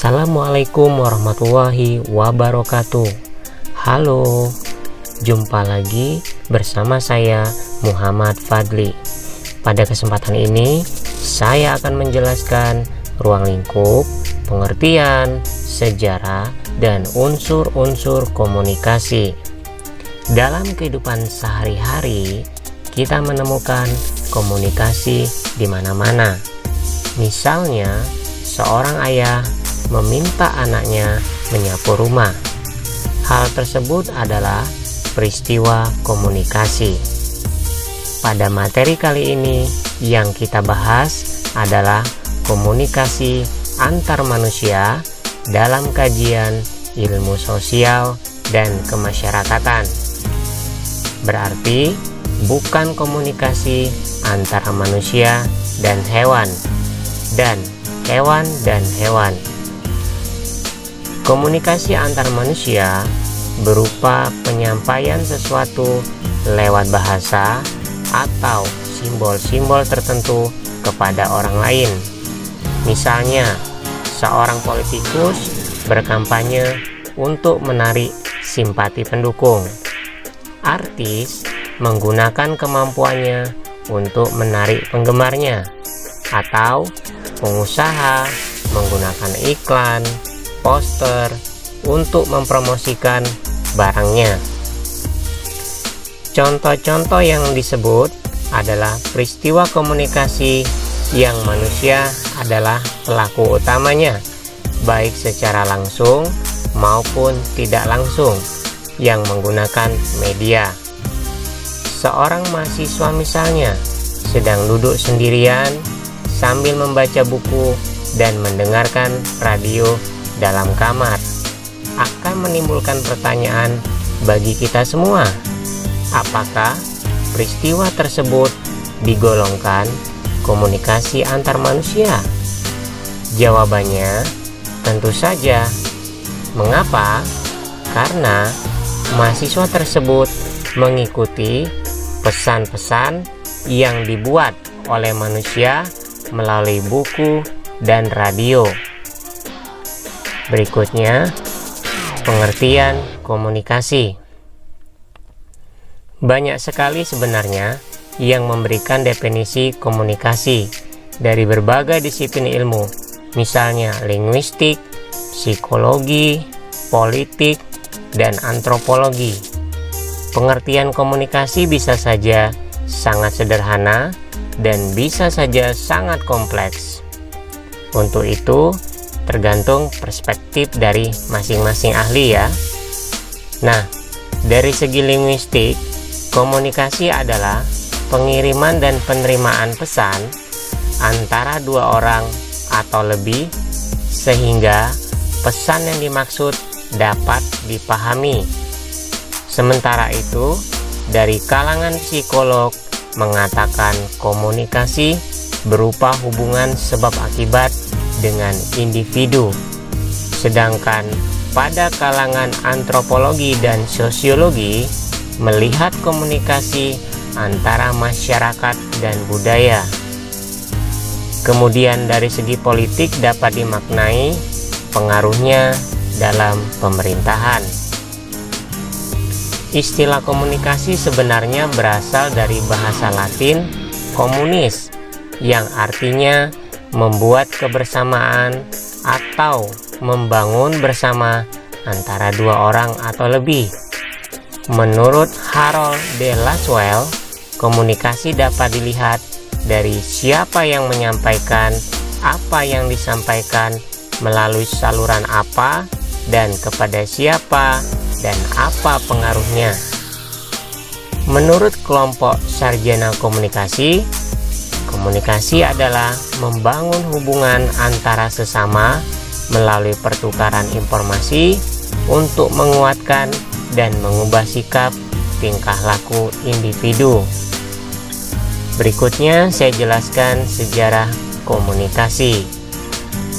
Assalamualaikum warahmatullahi wabarakatuh. Halo, jumpa lagi bersama saya Muhammad Fadli. Pada kesempatan ini saya akan menjelaskan ruang lingkup, pengertian, sejarah, dan unsur-unsur komunikasi. Dalam kehidupan sehari-hari, kita menemukan komunikasi di mana-mana. Misalnya, seorang ayah meminta anaknya menyapu rumah. Hal tersebut adalah peristiwa komunikasi. Pada materi kali ini yang kita bahas adalah komunikasi antar manusia dalam kajian ilmu sosial dan kemasyarakatan. Berarti bukan komunikasi antara manusia dan hewan dan hewan dan hewan. Komunikasi antar manusia berupa penyampaian sesuatu lewat bahasa atau simbol-simbol tertentu kepada orang lain. Misalnya, seorang politikus berkampanye untuk menarik simpati pendukung. Artis menggunakan kemampuannya untuk menarik penggemarnya, atau pengusaha menggunakan iklan, poster untuk mempromosikan barangnya. Contoh-contoh yang disebut adalah peristiwa komunikasi yang manusia adalah pelaku utamanya, baik secara langsung maupun tidak langsung, yang menggunakan media. Seorang mahasiswa misalnya sedang duduk sendirian sambil membaca buku dan mendengarkan radio dalam kamar, akan menimbulkan pertanyaan bagi kita semua, apakah peristiwa tersebut digolongkan komunikasi antar manusia? Jawabannya tentu saja. Mengapa? Karena mahasiswa tersebut mengikuti pesan-pesan yang dibuat oleh manusia melalui buku dan radio. Berikutnya, pengertian komunikasi. Banyak sekali sebenarnya yang memberikan definisi komunikasi dari berbagai disiplin ilmu, misalnya linguistik, psikologi, politik, dan antropologi. Pengertian komunikasi bisa saja sangat sederhana dan bisa saja sangat kompleks. Untuk itu, tergantung perspektif dari masing-masing ahli ya. Nah, dari segi linguistik, komunikasi adalah pengiriman dan penerimaan pesan antara dua orang atau lebih sehingga pesan yang dimaksud dapat dipahami. Sementara itu, dari kalangan psikolog mengatakan komunikasi berupa hubungan sebab akibat dengan individu. Sedangkan pada kalangan antropologi dan sosiologi melihat komunikasi antara masyarakat dan budaya. Kemudian dari segi politik dapat dimaknai pengaruhnya dalam pemerintahan. Istilah komunikasi sebenarnya berasal dari bahasa Latin communis, yang artinya membuat kebersamaan atau membangun bersama antara dua orang atau lebih. Menurut Harold de Lasswell, komunikasi dapat dilihat dari siapa yang menyampaikan, apa yang disampaikan, melalui saluran apa, dan kepada siapa, dan apa pengaruhnya. Menurut kelompok sarjana komunikasi, komunikasi adalah membangun hubungan antara sesama melalui pertukaran informasi untuk menguatkan dan mengubah sikap tingkah laku individu. Berikutnya saya jelaskan sejarah komunikasi.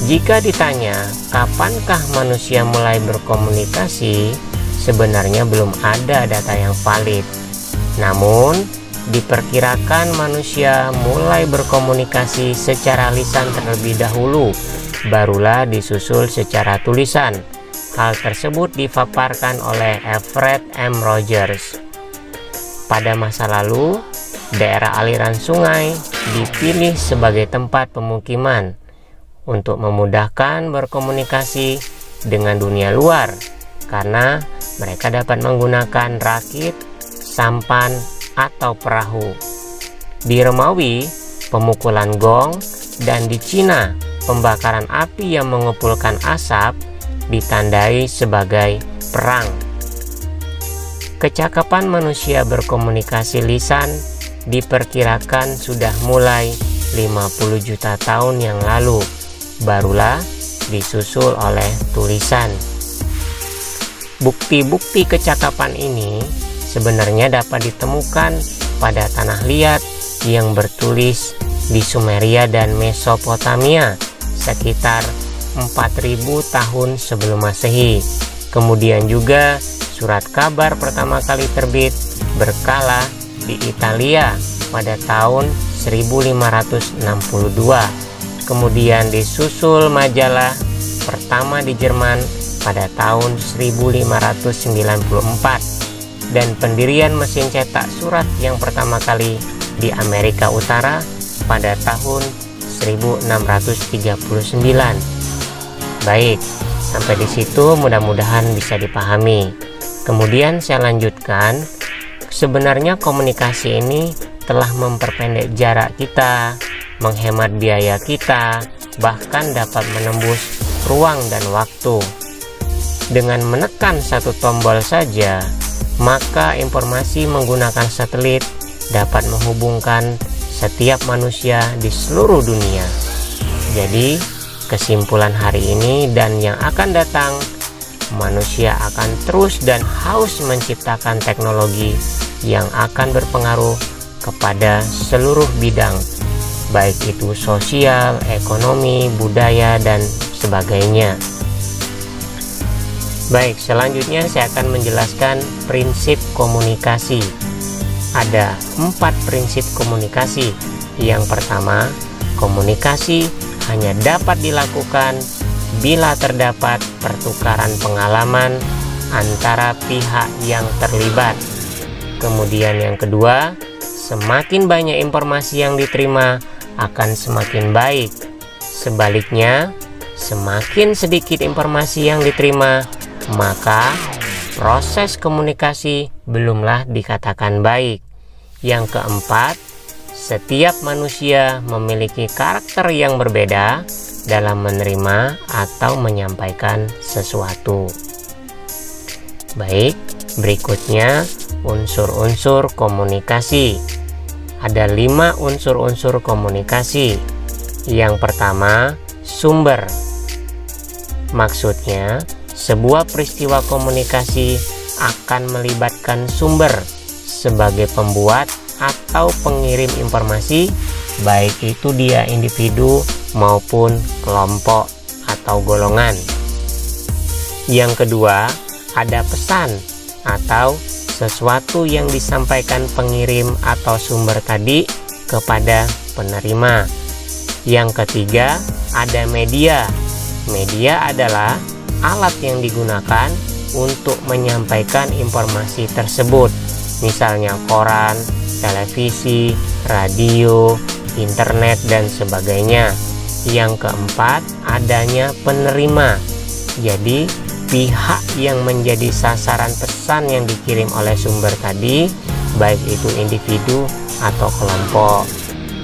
Jika ditanya kapankah manusia mulai berkomunikasi, sebenarnya belum ada data yang valid. Namun, diperkirakan manusia mulai berkomunikasi secara lisan terlebih dahulu barulah disusul secara tulisan. Hal tersebut dipaparkan oleh Everett M. Rogers. Pada masa lalu, daerah aliran sungai dipilih sebagai tempat pemukiman untuk memudahkan berkomunikasi dengan dunia luar, karena mereka dapat menggunakan rakit, sampan, atau perahu. Di Romawi, pemukulan gong, dan di Cina, pembakaran api yang mengepulkan asap ditandai sebagai perang. Kecakapan manusia berkomunikasi lisan diperkirakan sudah mulai 50 juta tahun yang lalu, barulah disusul oleh tulisan. Bukti-bukti kecakapan ini sebenarnya dapat ditemukan pada tanah liat yang bertulis di Sumeria dan Mesopotamia sekitar 4000 tahun sebelum Masehi. Kemudian juga surat kabar pertama kali terbit berkala di Italia pada tahun 1562. Kemudian disusul majalah pertama di Jerman pada tahun 1594 dan pendirian mesin cetak surat yang pertama kali di Amerika Utara pada tahun 1639. Baik, sampai di situ mudah-mudahan bisa dipahami. Kemudian saya lanjutkan, sebenarnya komunikasi ini telah memperpendek jarak kita, menghemat biaya kita, bahkan dapat menembus ruang dan waktu. Dengan menekan satu tombol saja, maka informasi menggunakan satelit dapat menghubungkan setiap manusia di seluruh dunia. Jadi, kesimpulan hari ini dan yang akan datang, manusia akan terus dan haus menciptakan teknologi yang akan berpengaruh kepada seluruh bidang, baik itu sosial, ekonomi, budaya, dan sebagainya. Baik, selanjutnya saya akan menjelaskan prinsip komunikasi. Ada 4 prinsip komunikasi. Yang pertama, komunikasi hanya dapat dilakukan bila terdapat pertukaran pengalaman antara pihak yang terlibat. Kemudian yang kedua, semakin banyak informasi yang diterima akan semakin baik. Sebaliknya, semakin sedikit informasi yang diterima, maka proses komunikasi belumlah dikatakan baik. Yang keempat, setiap manusia memiliki karakter yang berbeda dalam menerima atau menyampaikan sesuatu. Baik, berikutnya unsur-unsur komunikasi. Ada 5 unsur-unsur komunikasi. Yang pertama, sumber. Maksudnya, sebuah peristiwa komunikasi akan melibatkan sumber sebagai pembuat atau pengirim informasi, baik itu dia individu maupun kelompok atau golongan. Yang kedua, ada pesan atau sesuatu yang disampaikan pengirim atau sumber tadi kepada penerima. Yang ketiga, ada media. Media adalah alat yang digunakan untuk menyampaikan informasi tersebut, misalnya koran, televisi, radio, internet, dan sebagainya. Yang keempat, adanya penerima. Jadi, pihak yang menjadi sasaran pesan yang dikirim oleh sumber tadi, baik itu individu atau kelompok.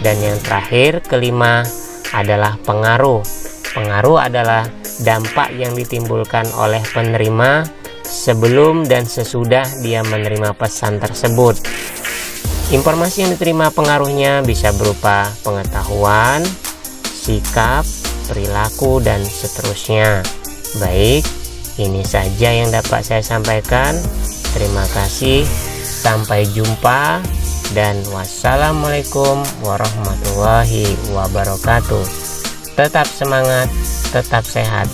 Dan yang terakhir, kelima, adalah pengaruh. Pengaruh adalah dampak yang ditimbulkan oleh penerima sebelum dan sesudah dia menerima pesan tersebut. Informasi yang diterima pengaruhnya bisa berupa pengetahuan, sikap, perilaku, dan seterusnya. Baik, ini saja yang dapat saya sampaikan. Terima kasih, sampai jumpa, dan wassalamualaikum warahmatullahi wabarakatuh. Tetap semangat, tetap sehat.